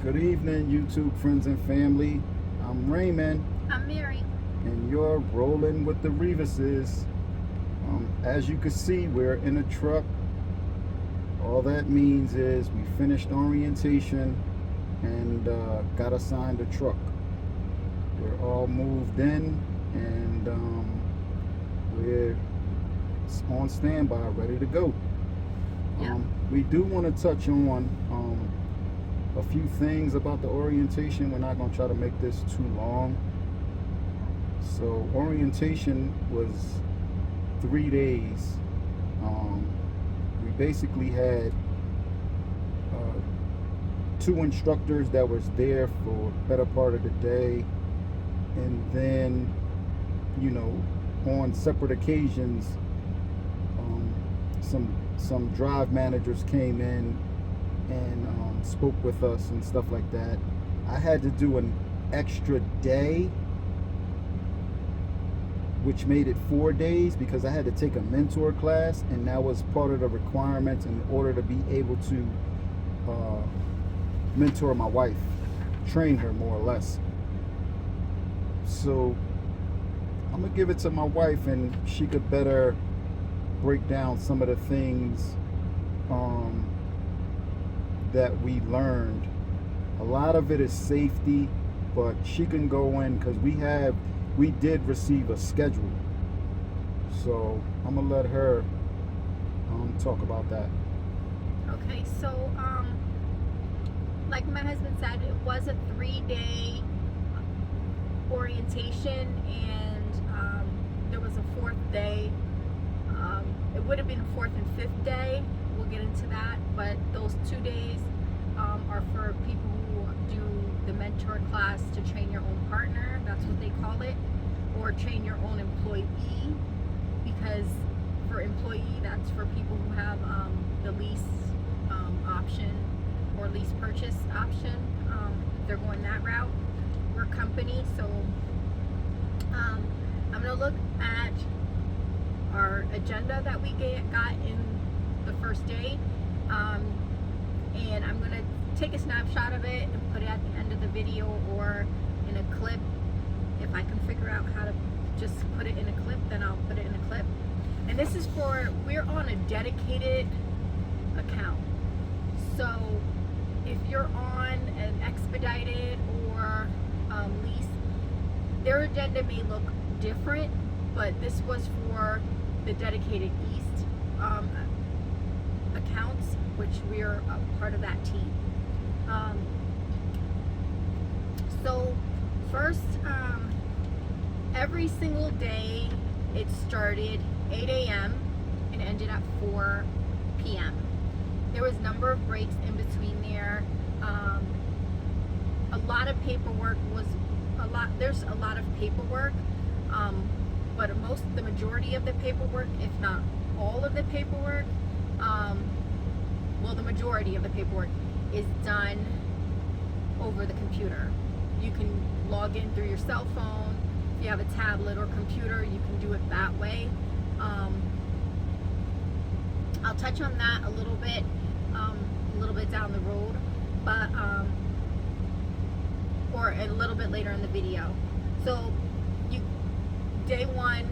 Good evening, YouTube friends and family. I'm Raymond, I'm Mary. and you're rolling with the Rivases. As you can see, we're in a truck. All that means is we finished orientation and got assigned a truck. We're all moved in and we're on standby, ready to go. Yep. We do want to touch on a few things about the orientation. We're not going to try to make this too long. So orientation was 3 days. We basically had two instructors that was there for the better part of the day, and then on separate occasions, some drive managers came in and spoke with us and stuff like that. I had to do an extra day, which made it 4 days because I had to take a mentor class, and that was part of the requirements in order to be able to mentor my wife, train her more or less. So I'm gonna give it to my wife, and she could better break down some of the things that we learned. A lot of it is safety, but she can go in because we did receive a schedule. So I'm gonna let her talk about that. Okay, so like my husband said, it was a 3-day orientation, and there was a fourth day. It would have been a fourth and fifth day. We'll get into that, but those 2 days are for people who do the mentor class to train your own partner. That's what they call it, or train your own employee. Because for employee, that's for people who have the lease option or lease purchase option. They're going that route. We're company, so I'm gonna look at our agenda that we got in the first day, and I'm gonna take a snapshot of it and put it at the end of the video or in a clip. If I can figure out how to just put it in a clip, then I'll put it in a clip. And this is we're on a dedicated account. So if you're on an expedited or lease, their agenda may look different, but this was for the dedicated East accounts, which we're a part of that team. So first, every single day it started 8 a.m. and ended at 4 p.m. There was a number of breaks in between there. A lot of paperwork there's a lot of paperwork, but the majority of the paperwork, if not all of the paperwork, the majority of the paperwork is done over the computer. You can log in through your cell phone. If you have a tablet or computer, you can do it that way. I'll touch on that a little bit down the road, but or a little bit later in the video. So day one,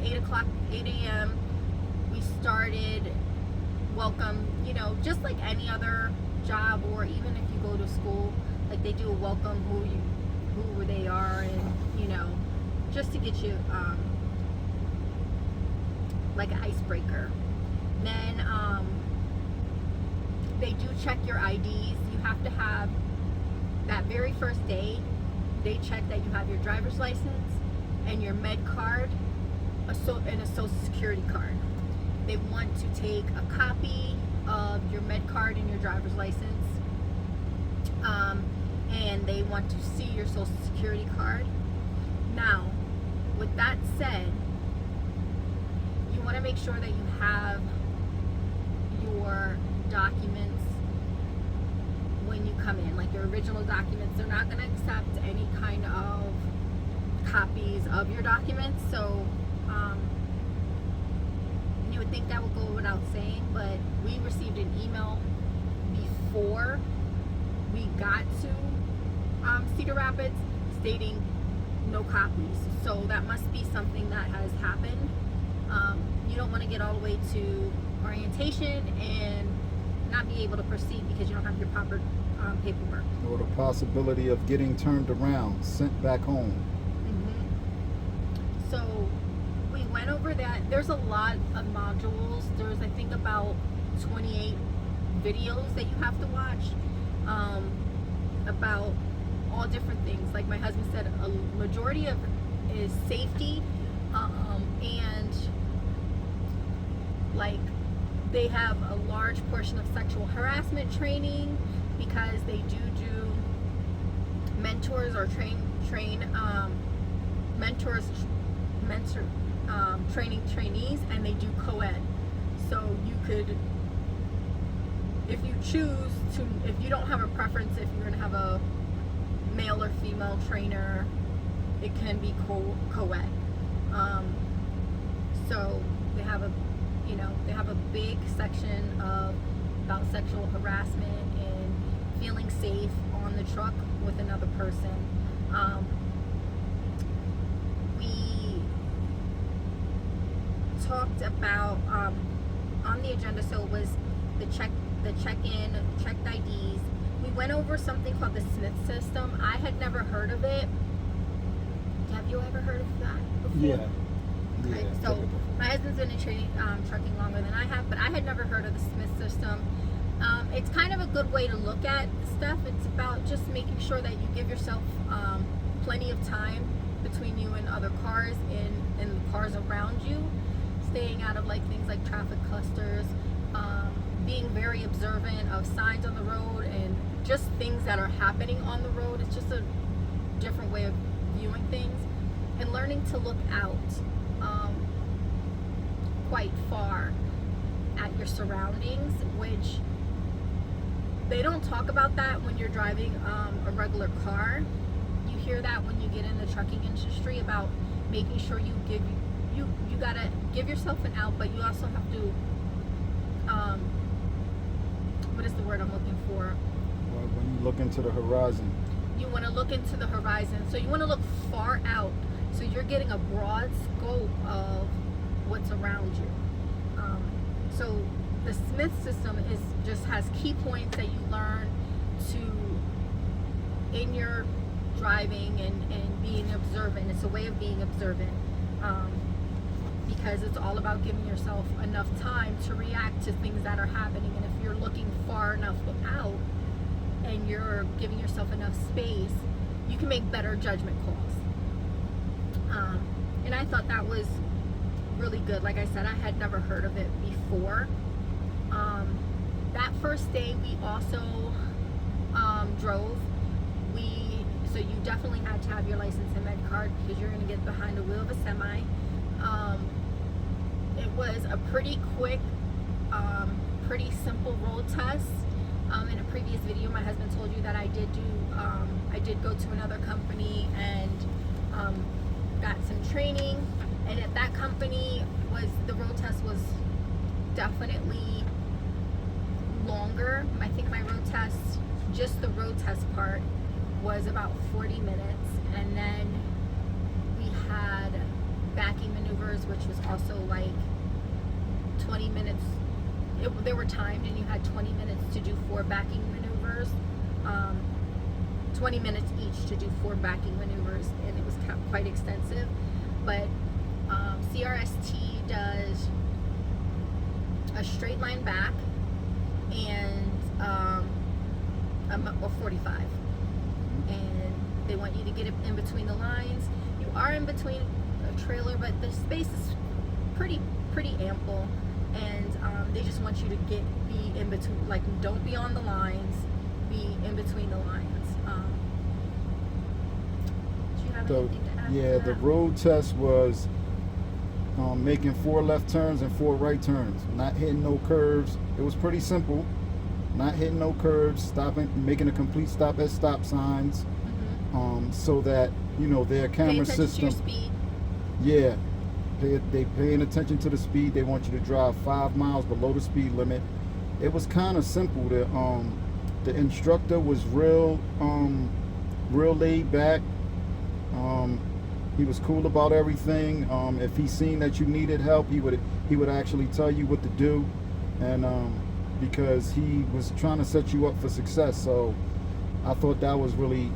8 a.m. we started welcome, just like any other job, or even if you go to school, like they do a welcome, who they are, and just to get you like an icebreaker. Then they do check your IDs. You have to have, that very first day, they check that you have your driver's license and your med card and a social security card. They want to take a copy of your med card and your driver's license, and they want to see your social security card. Now, with that said, you want to make sure that you have your documents when you come in, like your original documents. They're not going to accept any kind of copies of your documents, so you would think that would go without saying, but we received an email before we got to Cedar Rapids stating no copies. So that must be something that has happened. You don't want to get all the way to orientation and not be able to proceed because you don't have your proper paperwork. Or the possibility of getting turned around, sent back home. So we went over that. There's a lot of modules. There's, I think, about 28 videos that you have to watch about all different things. Like my husband said, a majority of it is safety, and like they have a large portion of sexual harassment training because they do mentors or train mentors training trainees, and they do co-ed. So you could, if you choose to, if you don't have a preference, if you're going to have a male or female trainer, it can be co-ed. So they have a big section about sexual harassment and feeling safe on the truck with another person. We talked about on the agenda, so it was the check-in, checked IDs. We went over something called the Smith system. I had never heard of it. Have you ever heard of that before? Yeah. Okay, so my husband's been in trucking longer than I have, but I had never heard of the Smith system. It's kind of a good way to look at stuff. It's about just making sure that you give yourself plenty of time between you and other cars and the cars around you, staying out of like things like traffic clusters, being very observant of signs on the road and just things that are happening on the road. It's just a different way of viewing things, and learning to look out quite far at your surroundings, which they don't talk about that when you're driving a regular car. You hear that when you get in the trucking industry about making sure you gotta give yourself an out, but you also have to what is the word I'm looking for? Well, when you look into the horizon. You want to look into the horizon, so you want to look far out, so you're getting a broad scope of what's around you. So the Smith system just has key points that you learn in your driving and being observant. It's a way of being observant, because it's all about giving yourself enough time to react to things that are happening. And if you're looking far enough out and you're giving yourself enough space, you can make better judgment calls. And I thought that was really good. Like I said, I had never heard of it before. That first day we also drove. So you definitely had to have your license and med card because you're going to get behind the wheel of a semi. It was a pretty quick, pretty simple road test. In a previous video, my husband told you that I did go to another company and got some training. And at that company, the road test was definitely longer. I think my road test, just the road test part, was about 40 minutes. And then we had backing maneuvers, which was also like 20 minutes. They were timed, and you had 20 minutes to do 4 backing maneuvers. 20 minutes each to do 4 backing maneuvers, and it was quite extensive. But CRST does a straight line back and a 45, and they want you to get it in between the lines. You are in between a trailer, but the space is pretty ample, and they just want you to be in between. Like, don't be on the lines, be in between the lines. Do you have anything to add? Yeah, to the that? road test was making 4 left turns and 4 right turns, not hitting no curves. It was pretty simple. Not hitting no curves, stopping, making a complete stop at stop signs, so that their camera system. To your speed. Yeah, they paying attention to the speed. They want you to drive 5 miles below the speed limit. It was kind of simple. The instructor was real laid back. He was cool about everything. If he seen that you needed help, he would actually tell you what to do, and because he was trying to set you up for success. So I thought that was really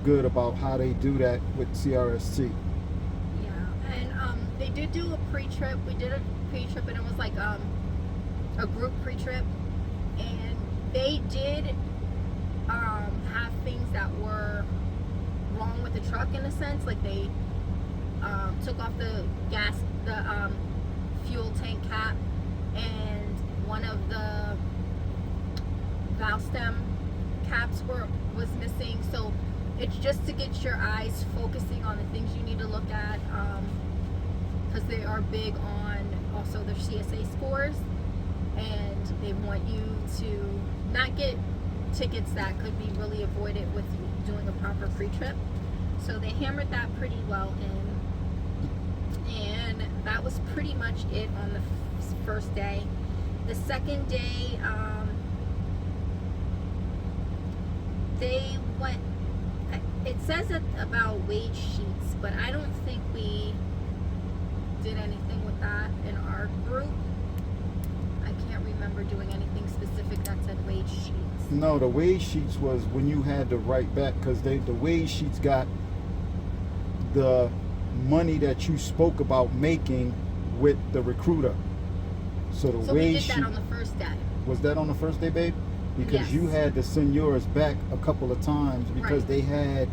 good about how they do that with CRST. Yeah, and they did do a pre-trip. We did a pre-trip, and it was like a group pre-trip, and they did have things that were wrong with the truck in a sense. Like they took off the fuel tank cap, and one of the valve stem caps was missing. So it's just to get your eyes focusing on the things you need to look at, because they are big on also their CSA scores, and they want you to not get tickets that could be really avoided with doing a proper pre-trip. So they hammered that pretty well in, and that was pretty much it on the first day. The second day, they went, it says about wage sheets, but I don't think we did anything with that in our group. I can't remember doing anything specific that said wage sheets. No, the wage sheets was when you had to write back, because the wage sheets got the money that you spoke about making with the recruiter. So the So wage we did sheet that on the first day. was that on the first day, babe? Because Yes. you had to send yours back a couple of times because Right. they had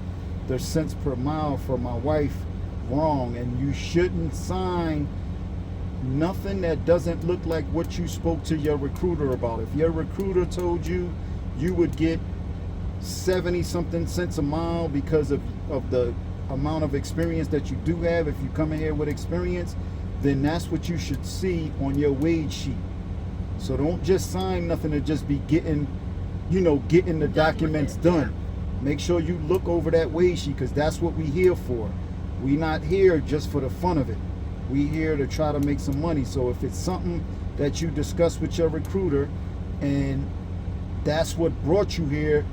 their cents per mile for my wife wrong, and you shouldn't sign nothing that doesn't look like what you spoke to your recruiter about. If your recruiter told you you would get 70 something cents a mile because of the amount of experience that you do have, if you come in here with experience, then that's what you should see on your wage sheet. So don't just sign nothing to just be getting the documents done. Make sure you look over that wage sheet, because that's what we here for. We not here just for the fun of it. We here to try to make some money. So if it's something that you discuss with your recruiter and that's what brought you here,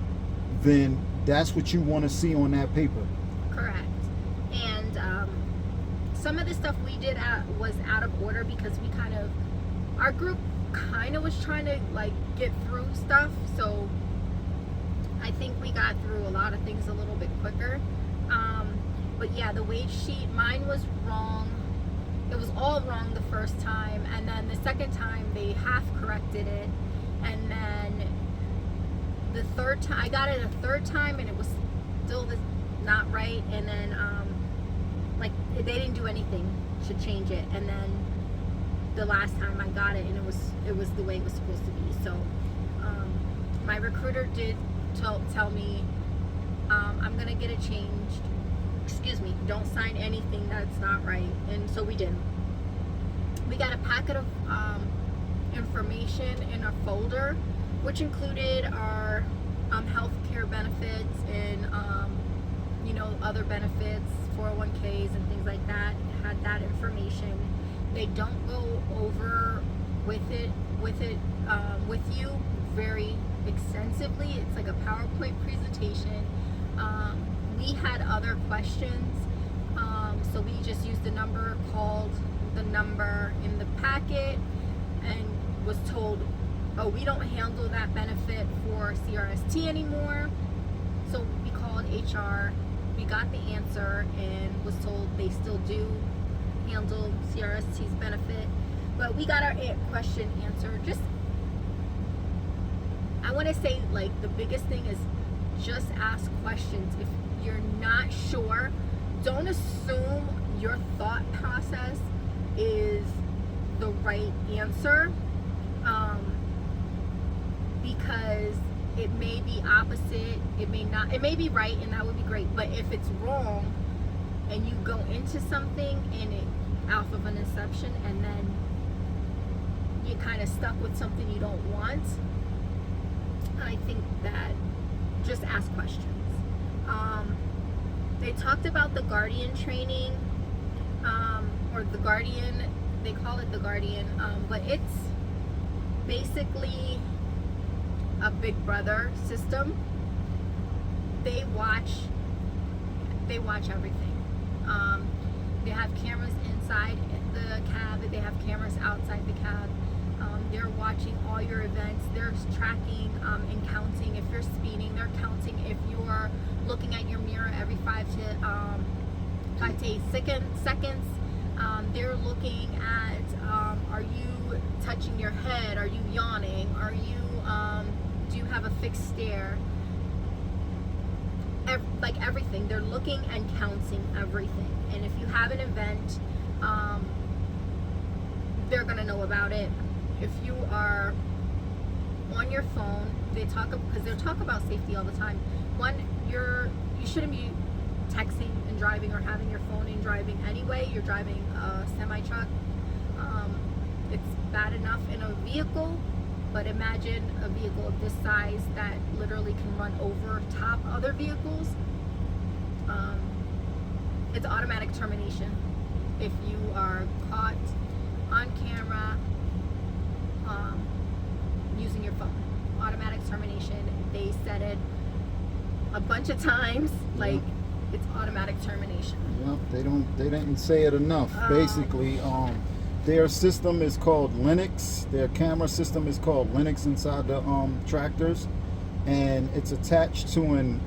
then that's what you want to see on that paper. Correct. And some of the stuff we did was out of order because our group kind of was trying to like get through stuff. So I think we got through a lot of things a little bit quicker. But yeah, the wage sheet, mine was wrong. It was all wrong the first time, and then the second time they half corrected it, and then the third time I got it a third time and it was still not right, and then like they didn't do anything to change it, and then the last time I got it and it was the way it was supposed to be. So my recruiter did tell me I'm gonna get it changed. Excuse me, don't sign anything that's not right. And so we did. We got a packet of information in a folder, which included our health care benefits and other benefits, 401ks and things like that. It had that information. They don't go over with you very extensively. It's like a PowerPoint presentation. We had other questions, so we just used the number, called the number in the packet, and was told, oh, we don't handle that benefit for CRST anymore. So we called HR, we got the answer, and was told they still do handle CRST's benefit. But we got our question answered. I want to say, like, the biggest thing is just ask questions. If you're not sure, don't assume your thought process is the right answer, because it may be opposite, it may not, it may be right, and that would be great. But if it's wrong and you go into something and it off of an assumption, and then you kind of stuck with something you don't want, I think that just ask questions. They talked about the Guardian training, or the Guardian, they call it the Guardian, but it's basically a Big Brother system. They watch everything. They have cameras inside the cab. They have cameras outside the cab. They're watching all your events. They're tracking and counting. If you're speeding, they're counting. If you're looking at your mirror every 5 to 8 seconds, they're looking at, are you touching your head? Are you yawning? Are you, do you have a fixed stare? Like everything. They're looking and counting everything. And if you have an event, they're gonna know about it. If you are on your phone, because they talk about safety all the time. One, you shouldn't be texting and driving or having your phone in driving anyway. You're driving a semi truck. It's bad enough in a vehicle, but imagine a vehicle of this size that literally can run over top other vehicles. It's automatic termination if you are caught on camera using your phone. Automatic termination. They said it a bunch of times. Like, it's automatic termination. Yep, they didn't say it enough. Basically, their system is called Linux. Their camera system is called Linux inside the tractors, and it's attached to an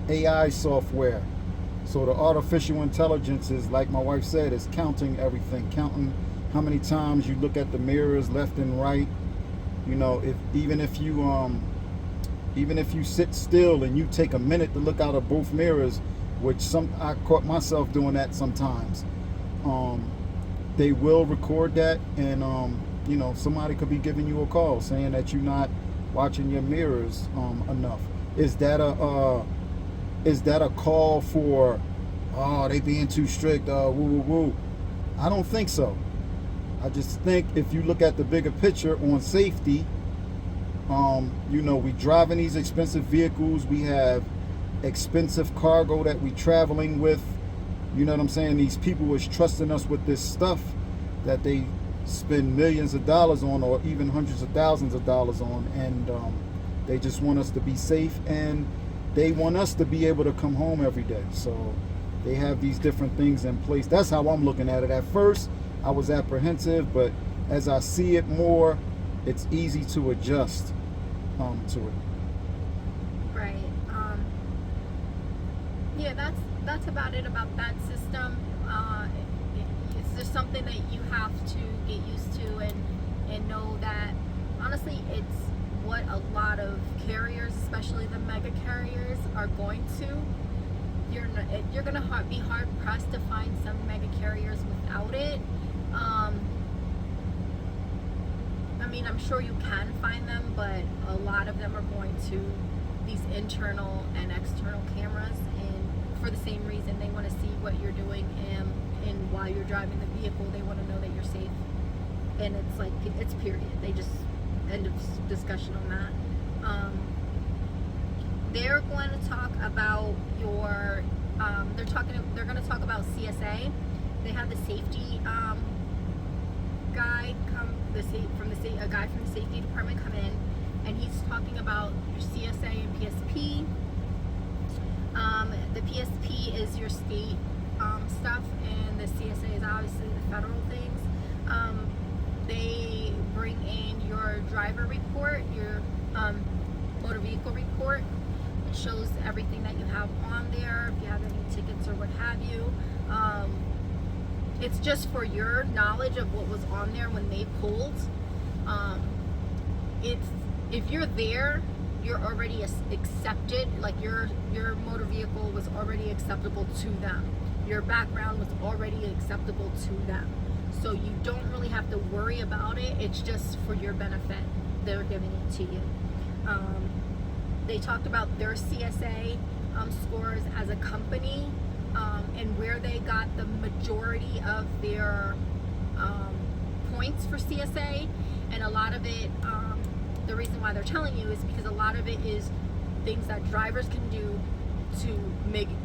AI software. So the artificial intelligence is, like my wife said, is counting everything, counting how many times you look at the mirrors left and right. You know, even if you sit still and you take a minute to look out of both mirrors, which I caught myself doing that sometimes. They will record that, and you know, somebody could be giving you a call saying that you're not watching your mirrors enough. Is that a call for, oh, they being too strict, woo woo woo? I don't think so. I just think if you look at the bigger picture on safety, you know, we driving these expensive vehicles, we have expensive cargo that we traveling with. You know what I'm saying? These people is trusting us with this stuff that they spend millions of dollars on, or even hundreds of thousands of dollars on, and they just want us to be safe, and they want us to be able to come home every day. So they have these different things in place. That's how I'm looking at it. At first I was apprehensive, but as I see it more, it's easy to adjust to it. Right. Yeah, that's about it about that system. It's just something that you have to get used to and know that honestly it's what a lot of carriers, especially the mega carriers, are going to. You're gonna be hard pressed to find some mega carriers without it. I mean, I'm sure you can find them, but a lot of them are going to these internal and external cameras, and for the same reason, they want to see what you're doing, and while you're driving the vehicle, they want to know that you're safe. And it's like, it's period. They just end of discussion on that. They're going to talk about your. They're going to talk about CSA. They have the safety guy a guy from the safety department come in, and he's talking about your CSA and PSP. The PSP is your state stuff, and the CSA is obviously the federal things. They bring in your driver report, your motor vehicle report. It shows everything that you have on there, if you have any tickets or what have you. It's just for your knowledge of what was on there when they pulled. If you're there, you're already accepted. Like your motor vehicle was already acceptable to them. Your background was already acceptable to them. So you don't really have to worry about it. It's just for your benefit. They're giving it to you. They talked about their CSA scores as a company, and where they got the majority of their points for CSA, and a lot of it, the reason why they're telling you is because a lot of it is things that drivers can do to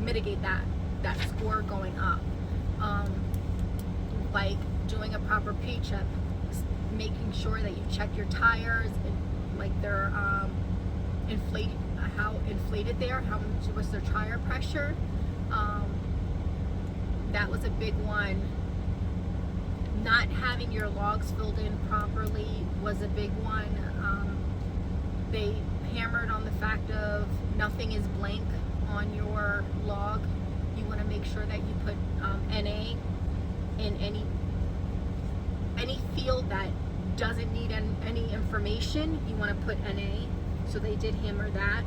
mitigate that score going up, like doing a proper pre-check, making sure that you check your tires, and like they're how inflated they are, how much was their tire pressure. That was a big one. Not having your logs filled in properly was a big one. They hammered on the fact of nothing is blank on your log. You want to make sure that you put NA in any field that doesn't need any information. You want to put NA. So they did hammer that.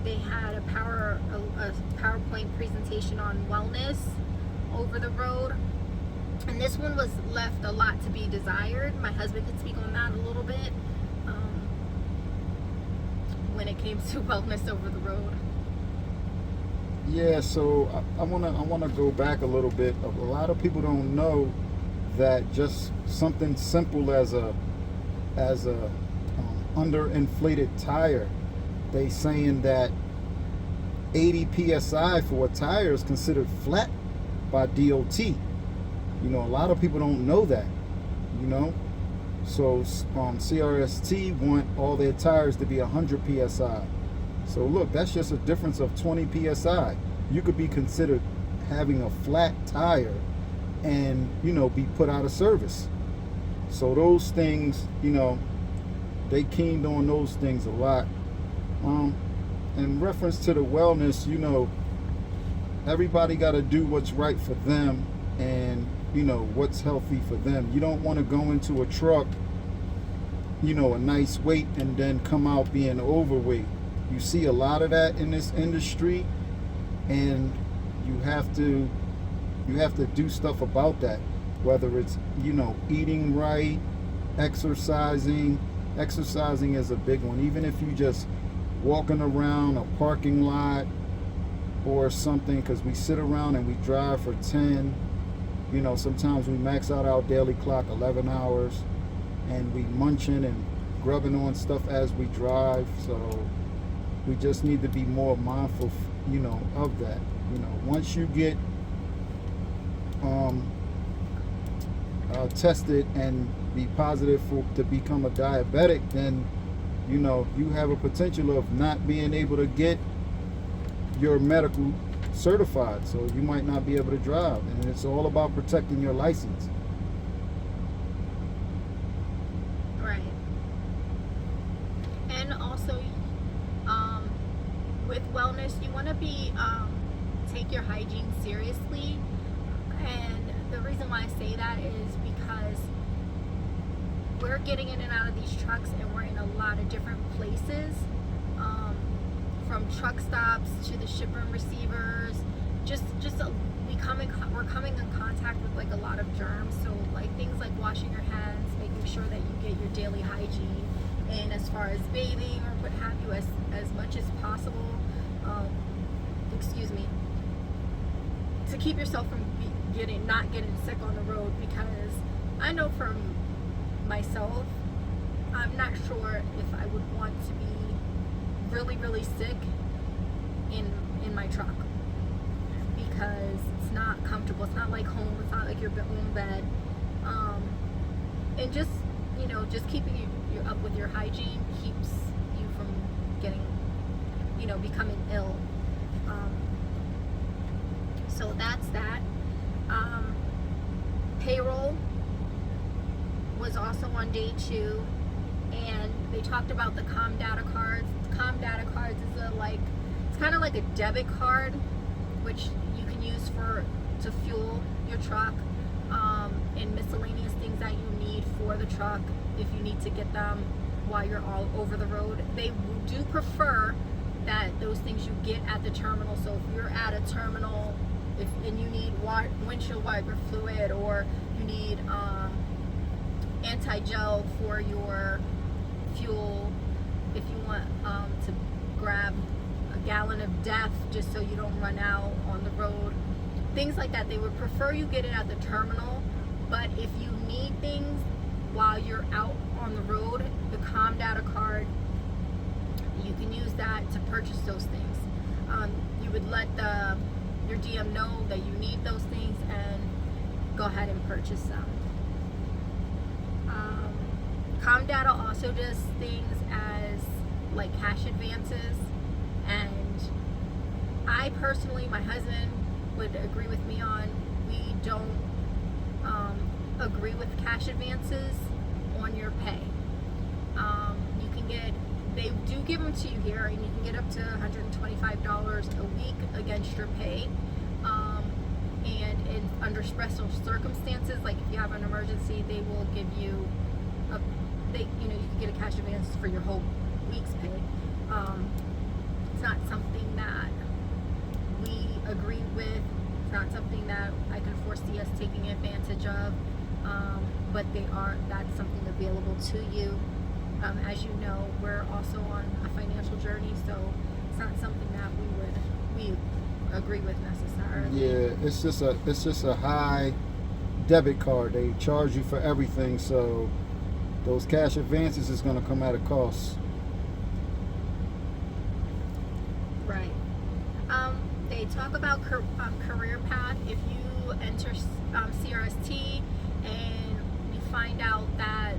They had a PowerPoint presentation on wellness over the road. And this one was left a lot to be desired. My husband could speak on that a little bit when it came to wellness over the road. Yeah, so I wanna go back a little bit. A lot of people don't know that just something simple as a underinflated tire, they saying that 80 psi for a tire is considered flat by DOT. You know, a lot of people don't know that, you know. So CRST want all their tires to be 100 psi. So look, that's just a difference of 20 psi. You could be considered having a flat tire and, you know, be put out of service. So those things, you know, they keened on those things a lot. In reference to the wellness, you know, everybody got to do what's right for them and, you know, what's healthy for them. You don't want to go into a truck, you know, a nice weight and then come out being overweight. You see a lot of that in this industry, and you have to do stuff about that, whether it's, you know, eating right, exercising is a big one. Even if you just walking around a parking lot or something, because we sit around and we drive for 10, you know, sometimes we max out our daily clock 11 hours and we munching and grubbing on stuff as we drive. So we just need to be more mindful, you know, of that. You know, once you get tested and be positive to become a diabetic, then, you know, you have a potential of not being able to get your medical certified, so you might not be able to drive, and it's all about protecting your license. Right. And also with wellness, you want to be take your hygiene seriously. And the reason why I say that is because we're getting in and out of these trucks, and we're in a lot of different places, from truck stops to the shipper and receivers. We're coming in contact with like a lot of germs. So like things like washing your hands, making sure that you get your daily hygiene, and as far as bathing or what have you, as much as possible. To keep yourself from not getting sick on the road, because I know from myself, I'm not sure if I would want to be really, really sick in my truck, because it's not comfortable. It's not like home. It's not like your own bed. And just, you know, just keeping you up with your hygiene keeps you from getting, you know, becoming ill. So that's that. Payroll was also on day 2, and they talked about the Com Data cards. Com Data cards is it's kind of like a debit card, which you can use to fuel your truck, and miscellaneous things that you need for the truck if you need to get them while you're all over the road. They do prefer that those things you get at the terminal. So if you're at a terminal, and you need windshield wiper fluid, or you need anti-gel for your fuel, if you want to grab a gallon of DEF just so you don't run out on the road, things like that, they would prefer you get it at the terminal. But if you need things while you're out on the road, the Com Data card, you can use that to purchase those things. You would let your DM know that you need those things and go ahead and purchase them. Com Data also does things as like cash advances, and I personally, my husband would agree with me on, we don't agree with cash advances on your pay. You can get, they do give them to you here, and you can get up to $125 a week against your pay. And under special circumstances, like if you have an emergency, they will give you you can get a cash advance for your whole week's pay. It's not something that we agree with. It's not something that I can foresee us taking advantage of. But that's something available to you. As you know, we're also on a financial journey, so it's not something that we agree with necessarily. Yeah, it's just a high debit card. They charge you for everything, so those cash advances is going to come at a cost. Right. They talk about career path. If you enter CRST and you find out that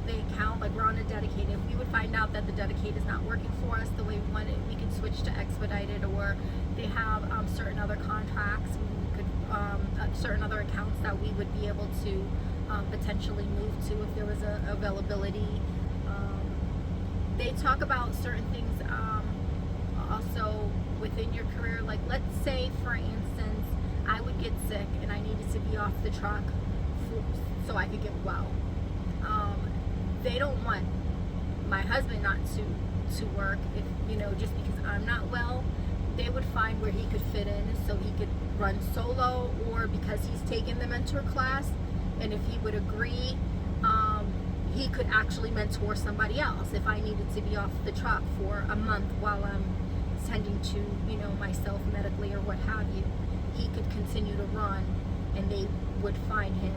the account, like we're on a dedicated, if we would find out that the dedicated is not working for us the way we want it, we can switch to expedited, or they have certain other contracts, we could certain other accounts that we would be able to potentially move to if there was a availability. They talk about certain things also within your career, like let's say for instance I would get sick and I needed to be off the truck so I could get well. They don't want my husband not to work, if just because I'm not well. They would find where he could fit in so he could run solo, or because he's taken the mentor class, and if he would agree, he could actually mentor somebody else if I needed to be off the truck for a month while I'm tending to myself medically or what have you. He could continue to run, and they would find him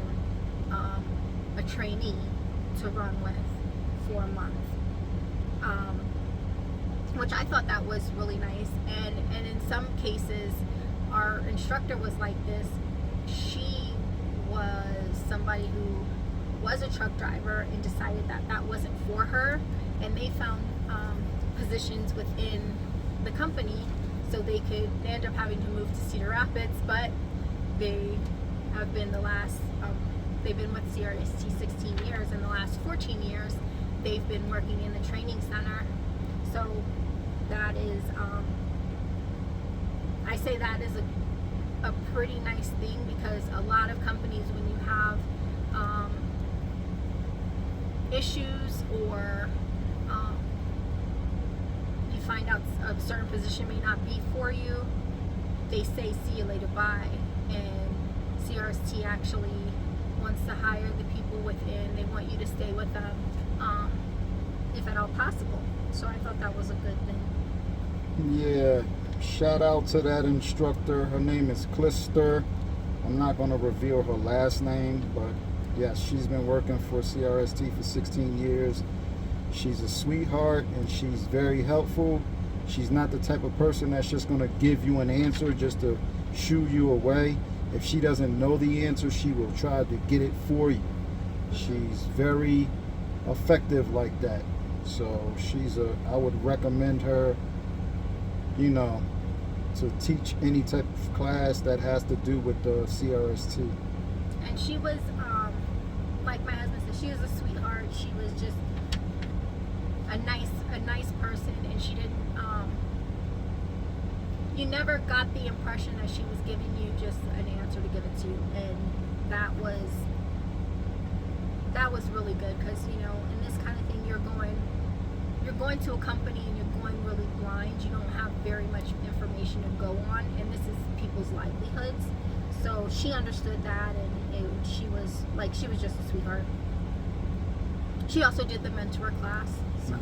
a trainee to run with for a month, which I thought that was really nice. And in some cases our instructor was like this. She was somebody who was a truck driver and decided that that wasn't for her, and they found positions within the company, so they end up having to move to Cedar Rapids, but they have been they've been with CRST 16 years. In the last 14 years they've been working in the training center. So that is I say that is a pretty nice thing, because a lot of companies, when you have issues, or you find out a certain position may not be for you, they say see you later, bye. And CRST actually wants to hire the people within. They want you to stay with them, if at all possible. So I thought that was a good thing. Yeah, shout out to that instructor. Her name is Clister. I'm not going to reveal her last name, but yes, she's been working for CRST for 16 years. She's a sweetheart, and she's very helpful. She's not the type of person that's just going to give you an answer just to shoo you away. If she doesn't know the answer, she will try to get it for you. She's very effective like that. So I would recommend her, to teach any type of class that has to do with the CRST. And she was, like my husband said, she was a sweetheart. She was just a nice person, and she didn't, you never got the impression that she was giving you just an answer to give it to you. And that was really good, because in this kind of thing, you're going to a company and you're going really blind. You don't have very much information to go on, and this is people's livelihoods. So she understood that, and she was just a sweetheart. She also did the mentor class, so.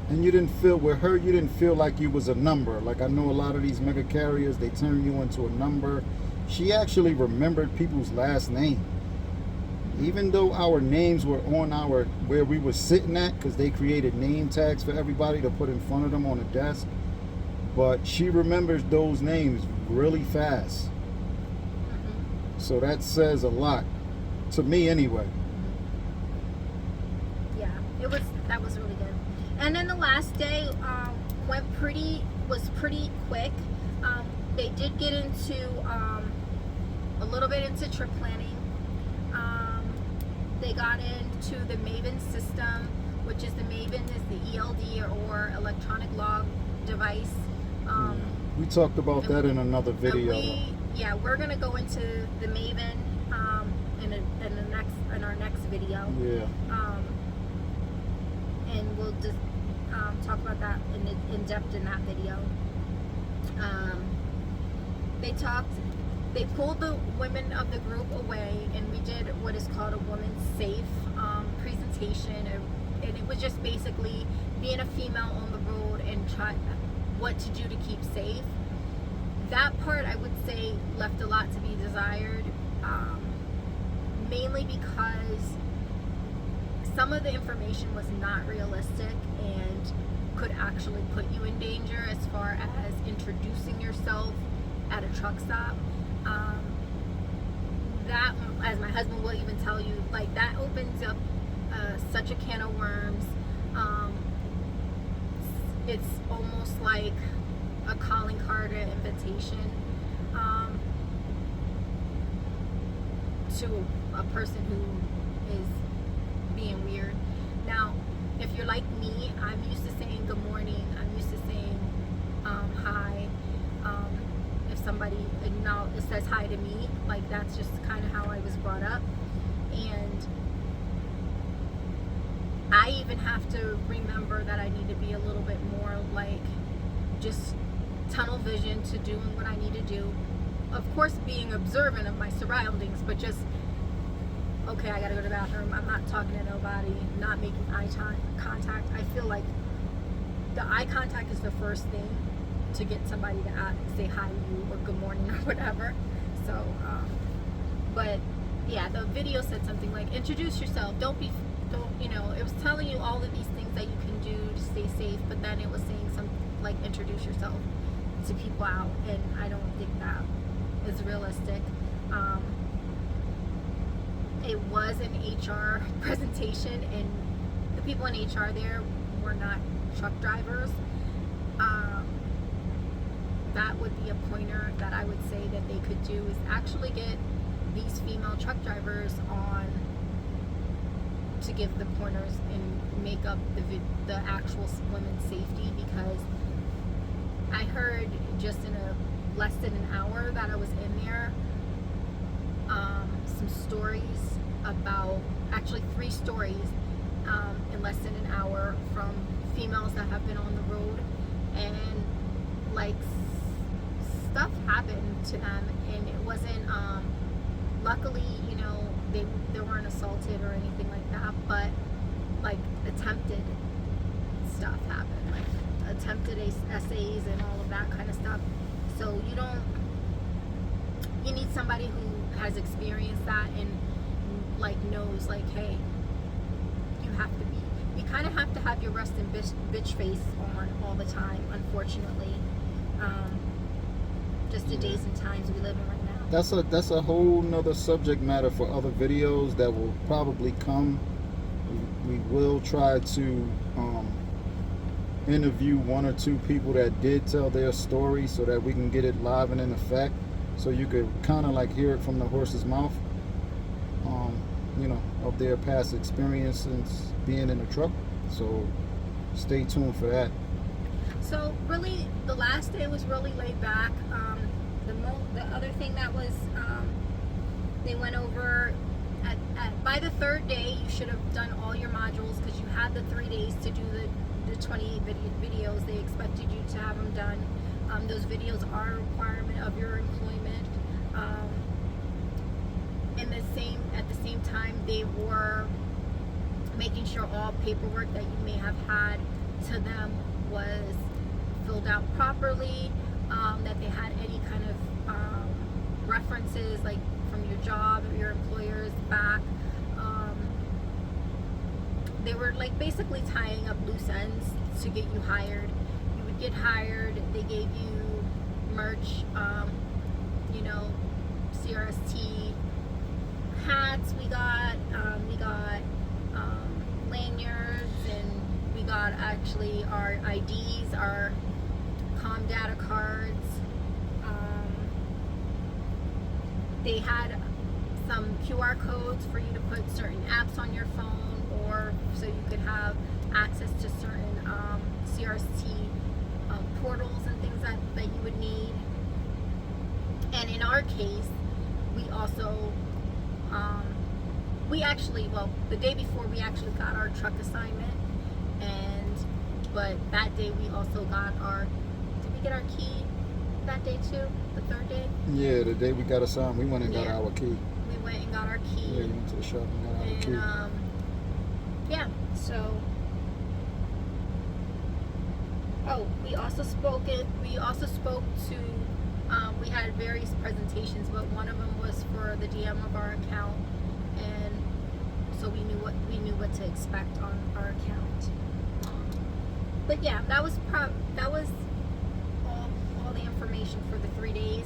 And you didn't feel like you was a number. Like, I know a lot of these mega carriers, they turn you into a number. She actually remembered people's last name. Even though our names were on where we were sitting at, because they created name tags for everybody to put in front of them on the desk. But she remembers those names really fast. Mm-hmm. So that says a lot. To me, anyway. Yeah, that was really good. And then the last day was pretty quick. They did get into a little bit into trip planning. They got into the Maven system, which is the Maven is the ELD or electronic log device. We talked about that in another video. We're gonna go into the Maven in our next video. Yeah. And we'll just talk about that in depth in that video. They pulled the women of the group away, and we did what is called a woman's safe presentation, and it was just basically being a female on the road and try what to do to keep safe. That part, I would say, left a lot to be desired, mainly because some of the information was not realistic and could actually put you in danger as far as introducing yourself at a truck stop. That, as my husband will even tell you, like, that opens up such a can of worms. It's almost like a calling card or invitation to a person who is being weird. Now, if you're like me, I'm used to saying good morning. I'm used to saying hi. If somebody says hi to me, like, that's just kind of how I was brought up. And I even have to remember that I need to be a little bit more like just tunnel vision to doing what I need to do. Of course, being observant of my surroundings, but just, okay, I gotta go to the bathroom. I'm not talking to nobody, not making eye contact. I feel like the eye contact is the first thing to get somebody to say hi to you or good morning or whatever. So, but yeah, the video said something like, introduce yourself. It was telling you all of these things that you can do to stay safe, but then it was saying something like, introduce yourself to people out, and I don't think that is realistic. It was an HR presentation, and the people in HR there were not truck drivers. That would be a pointer that I would say that they could do, is actually get these female truck drivers on to give the pointers and make up the actual women's safety, because I heard just in less than an hour that I was in there, some stories about, actually 3 stories in less than an hour from females that have been on the road, and like stuff happened to them, and it wasn't luckily, they weren't assaulted or anything like that, but like attempted stuff happened, like attempted essays and all of that kind of stuff. So you need somebody who has experienced that and like knows, like, hey, you kind of have to have your resting bitch face on all the time, unfortunately. Just the days and times we live in right now. That's a whole nother subject matter for other videos that will probably come. We will try to interview 1 or 2 people that did tell their story, so that we can get it live and in effect, so you could kind of like hear it from the horse's mouth, of their past experiences being in a truck. So stay tuned for that. So really, the last day was really laid back. The other thing that was, they went over by the 3rd day, you should have done all your modules, because you had the 3 days to do the 28 videos. They expected you to have them done. Those videos are a requirement of your employment. At the same time, they were making sure all paperwork that you may have had to them was filled out properly, that they had any kind of references, like from your job or your employers back. They were like basically tying up loose ends to get you hired. You would get hired, they gave you merch, CRST hats we got lanyards and We got actually our IDs, our com data cards. They had some QR codes for you to put certain apps on your phone, or so you could have access to certain CRST portals and things that you would need. And in our case, we also the day before we actually got our truck assignment, but that day we also got did we get our key that day too? The third day? Yeah, the day we got assigned, we went and got our key. We went and got our key. Yeah, we went to the shop and got our key. Yeah, so we also spoke to we had various presentations, but one of them was for the DM of our account, and so we knew what to expect on our account. But yeah, that was all the information for the 3 days.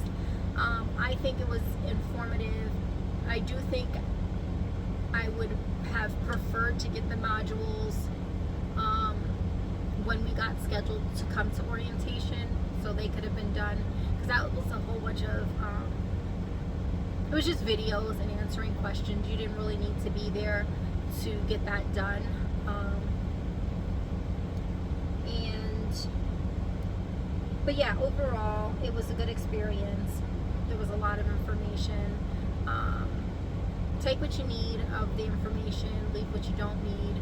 I think it was informative. I do think I would have preferred to get the modules when we got scheduled to come to orientation, so they could have been done, because that was a whole bunch of it was just videos and answering questions. You didn't really need to be there to get that done. But yeah, overall, it was a good experience. There was a lot of information. Take what you need of the information, leave what you don't need,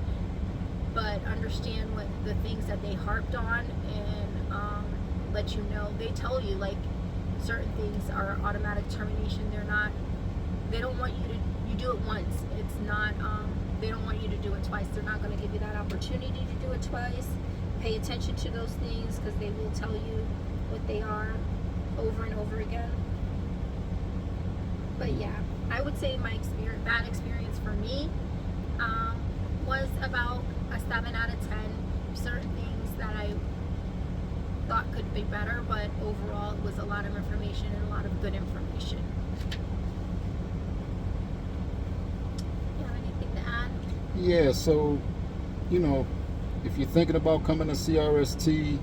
but understand what the things that they harped on, and let you know. They tell you, like, certain things are automatic termination. They don't want you do it once. It's not, they don't want you to do it twice. They're not going to give you that opportunity to do it twice. Pay attention to those things, because they will tell you what they are over and over again. But yeah, I would say bad experience for me was about a 7 out of 10. Certain things that I thought could be better, but overall it was a lot of information and a lot of good information. You have anything to add? Yeah, so, if you're thinking about coming to CRST,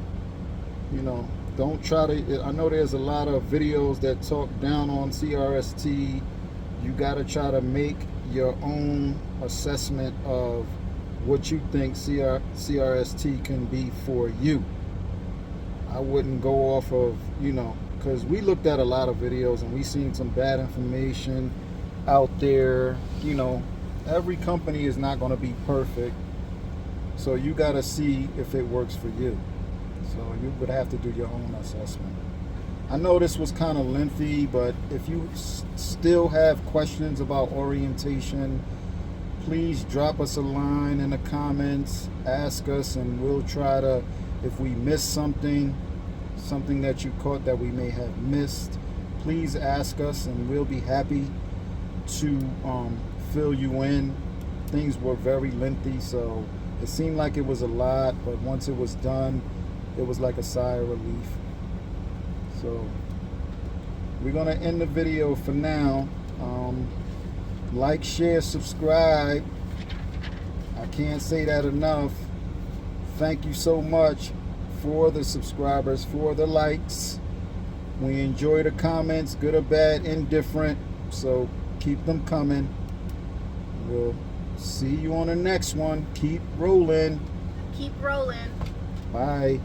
don't try to, I know there's a lot of videos that talk down on CRST. You got to try to make your own assessment of what you think CRST can be for you. I wouldn't go off of, because we looked at a lot of videos and we seen some bad information out there. Every company is not going to be perfect. So you got to see if it works for you. So you would have to do your own assessment. I know this was kind of lengthy, but if you still have questions about orientation, please drop us a line in the comments, ask us, and we'll try to, if we missed something that you caught that we may have missed, please ask us and we'll be happy to fill you in. Things were very lengthy, so it seemed like it was a lot, but once it was done, it was like a sigh of relief. So we're going to end the video for now. Like, share, subscribe. I can't say that enough. Thank you so much for the subscribers, for the likes. We enjoy the comments, good or bad, indifferent. So keep them coming. We'll see you on the next one. Keep rolling. Keep rolling. Bye.